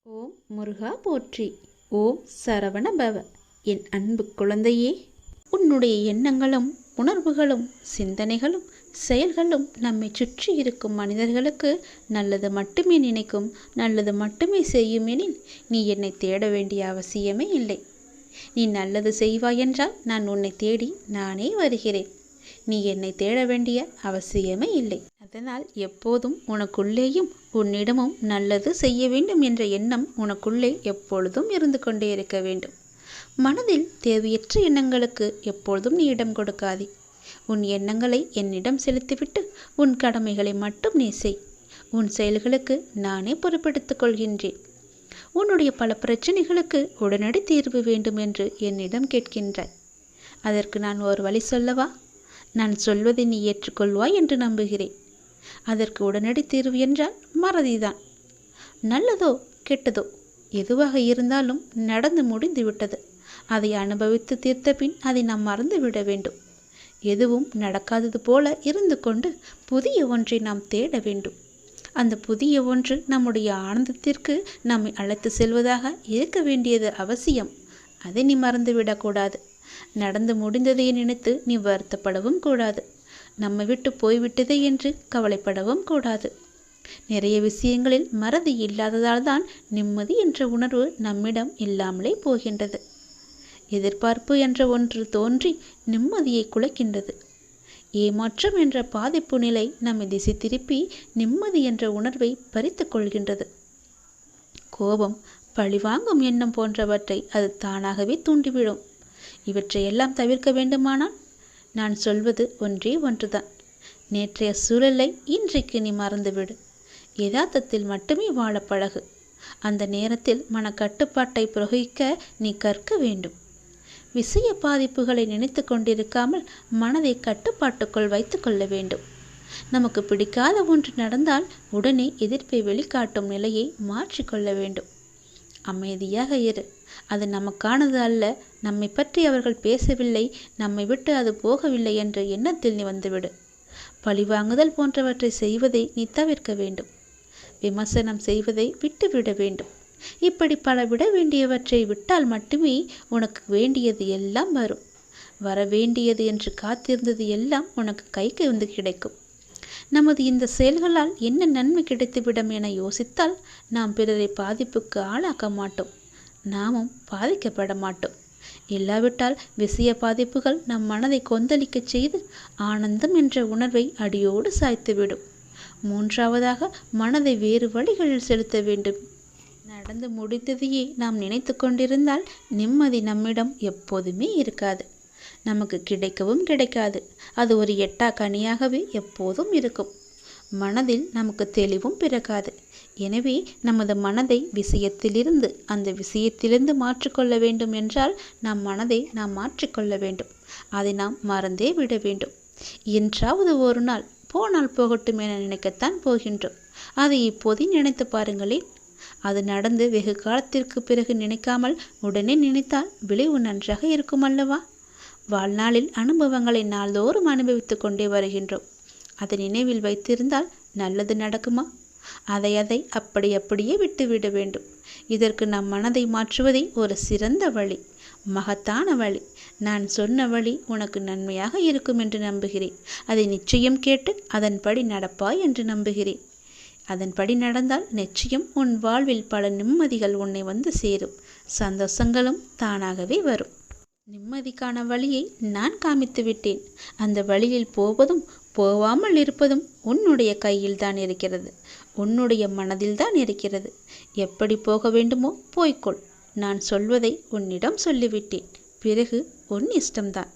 ஓம் முருகா போற்றி. ஓம் சரவண பவ. என் அன்பு குழந்தையே, உன்னுடைய எண்ணங்களும் உணர்வுகளும் சிந்தனைகளும் செயல்களும் நம்மை சுற்றி இருக்கும் மனிதர்களுக்கு நல்லது மட்டுமே நினைக்கும், நல்லது மட்டுமே செய்யும் எனில் நீ என்னை தேட வேண்டிய அவசியமே இல்லை. நீ நல்லது செய்வாய் என்றால் நான் உன்னை தேடி நானே வருகிறேன். நீ என்னை தேட வேண்டிய அவசியமே இல்லை. அதனால் எப்போதும் உனக்குள்ளேயும் உன்னிடமும் நல்லது செய்ய வேண்டும் என்ற எண்ணம் உனக்குள்ளே எப்பொழுதும் இருந்து கொண்டே இருக்க வேண்டும். மனதில் தேவையற்ற எண்ணங்களுக்கு எப்பொழுதும் நீ இடம் கொடுக்காதே. உன் எண்ணங்களை என்னிடம் செலுத்திவிட்டு உன் கடமைகளை மட்டும் நீ செய். உன் செயல்களுக்கு நானே பொறுப்பெடுத்துக் கொள்கின்றேன். உன்னுடைய பல பிரச்சனைகளுக்கு உடனடி தீர்வு வேண்டும் என்று என்னிடம் கேட்கின்றாய். அதற்கு நான் ஒரு வழி சொல்லவா? நான் சொல்வதை நீ ஏற்றுக்கொள்வாய் என்று நம்புகிறேன். அதற்கு உடனடி தீர்வு என்றால் மறதிதான். நல்லதோ கெட்டதோ எதுவாக இருந்தாலும் நடந்து முடிந்து விட்டது. அதை அனுபவித்து தீர்த்த பின் அதை நாம் மறந்து விட வேண்டும். எதுவும் நடக்காதது போல இருந்து கொண்டு புதிய ஒன்றை நாம் தேட வேண்டும். அந்த புதிய ஒன்று நம்முடைய ஆனந்தத்திற்கு நம்மை அழைத்து செல்வதாக இருக்க வேண்டியது அவசியம். அதை நீ மறந்துவிடக்கூடாது. நடந்து முடிந்ததை நினைத்து நீ வருத்தப்படவும் கூடாது. நம்மை விட்டு போய்விட்டதே என்று கவலைப்படவும் கூடாது. நிறைய விஷயங்களில் மறதி இல்லாததால் தான் நிம்மதி என்ற உணர்வு நம்மிடம் இல்லாமலே போகின்றது. எதிர்பார்ப்பு என்ற ஒன்று தோன்றி நிம்மதியை குலைக்கின்றது. ஏமாற்றம் என்ற பாதிப்பு நிலை நம்மை திசை திருப்பி நிம்மதி என்ற உணர்வை பறித்து கொள்கின்றது. கோபம், பழிவாங்கும் எண்ணம் போன்றவற்றை அது தானாகவே தூண்டிவிடும். இவற்றையெல்லாம் தவிர்க்க வேண்டுமானால் நான் சொல்வது ஒன்றே ஒன்றுதான். நேற்றைய சூழலை இன்றைக்கு நீ மறந்துவிடு. யதார்த்தத்தில் மட்டுமே வாழ பழகு. அந்த நேரத்தில் மனக்கட்டுப்பாட்டை பிரயோகிக்க நீ கற்க வேண்டும். விஷய பாதிப்புகளை நினைத்து கொண்டிருக்காமல் மனதை கட்டுப்பாட்டுக்குள் வைத்து கொள்ள வேண்டும். நமக்கு பிடிக்காத ஒன்று நடந்தால் உடனே எதிர்ப்பை வெளிக்காட்டும் நிலையை மாற்றிக்கொள்ள வேண்டும். அமைதியாக இரு. அது நமக்கானது அல்ல. நம்மை பற்றி அவர்கள் பேசவில்லை, நம்மை விட்டு அது போகவில்லை என்ற எண்ணத்தில் நீ வந்துவிடு. பழிவாங்குதல் போன்றவற்றை செய்வதை நீ தவிர்க்க வேண்டும். விமர்சனம் செய்வதை விட்டுவிட வேண்டும். இப்படி பல விட வேண்டியவற்றை விட்டால் மட்டுமே உனக்கு வேண்டியது எல்லாம் வரும். வர வேண்டியது என்று காத்திருந்தது எல்லாம் உனக்கு கைக்கு வந்து கிடைக்கும். நமது இந்த செயல்களால் என்ன நன்மை கிடைத்துவிடும் என யோசித்தால் நாம் பிறரை பாதிப்புக்கு ஆளாக்க மாட்டோம். நாமும் பாதிக்கப்பட மாட்டோம். இல்லாவிட்டால் விஷய பாதிப்புகள் நம் மனதை கொந்தளிக்க செய்து ஆனந்தம் என்ற உணர்வை அடியோடு சாய்த்துவிடும். மூன்றாவதாக மனதை வேறு வழிகளில் செலுத்த வேண்டும். நடந்து முடிந்ததையே நாம் நினைத்து கொண்டிருந்தால் நிம்மதி நம்மிடம் எப்போதுமே இருக்காது. நமக்கு கிடைக்கவும் கிடைக்காது. அது ஒரு எட்டா கனியாகவே எப்போதும் இருக்கும். மனதில் நமக்கு தெளிவும் பிறக்காது. எனவே நமது மனதை அந்த விஷயத்திலிருந்து மாற்றிக்கொள்ள வேண்டும் என்றால் நம் மனதை நாம் மாற்றிக்கொள்ள வேண்டும். அதை நாம் மறந்தே விட வேண்டும். என்றாவது ஒரு நாள் போனால் போகட்டும் என நினைக்கத்தான் போகின்றோம். அதை இப்போதே நினைத்து பாருங்களேன். அது நடந்து வெகு காலத்திற்கு பிறகு நினைக்காமல் உடனே நினைத்தால் விளைவு நன்றாக இருக்கும் அல்லவா? வாழ்நாளில் அனுபவங்களை நாள்தோறும் அனுபவித்து கொண்டே வருகின்றோம். அதை நினைவில் வைத்திருந்தால் நல்லது நடக்குமா? அதை அப்படியே விட்டுவிட வேண்டும். இதற்கு நம் மனதை மாற்றுவதே ஒரு சிறந்த வழி, மகத்தான வழி. நான் சொன்ன வழி உனக்கு நன்மையாக இருக்கும் என்று நம்புகிறேன். அதை நிச்சயம் கேட்டு அதன்படி நடப்பாய் என்று நம்புகிறேன். அதன்படி நடந்தால் நிச்சயம் உன் வாழ்வில் பல நிம்மதிகள் உன்னை வந்து சேரும். சந்தோஷங்களும் தானாகவே வரும். நிம்மதிக்கான வழியை நான் காமித்து விட்டேன். அந்த வழியில் போவதும் போவாமல் இருப்பதும் உன்னுடைய கையில் தான் இருக்கிறது. உன்னுடைய மனதில் தான் இருக்கிறது. எப்படி போக வேண்டுமோ போய்க்கொள். நான் சொல்வதை உன்னிடம் சொல்லிவிட்டேன். பிறகு உன் இஷ்டம்தான்.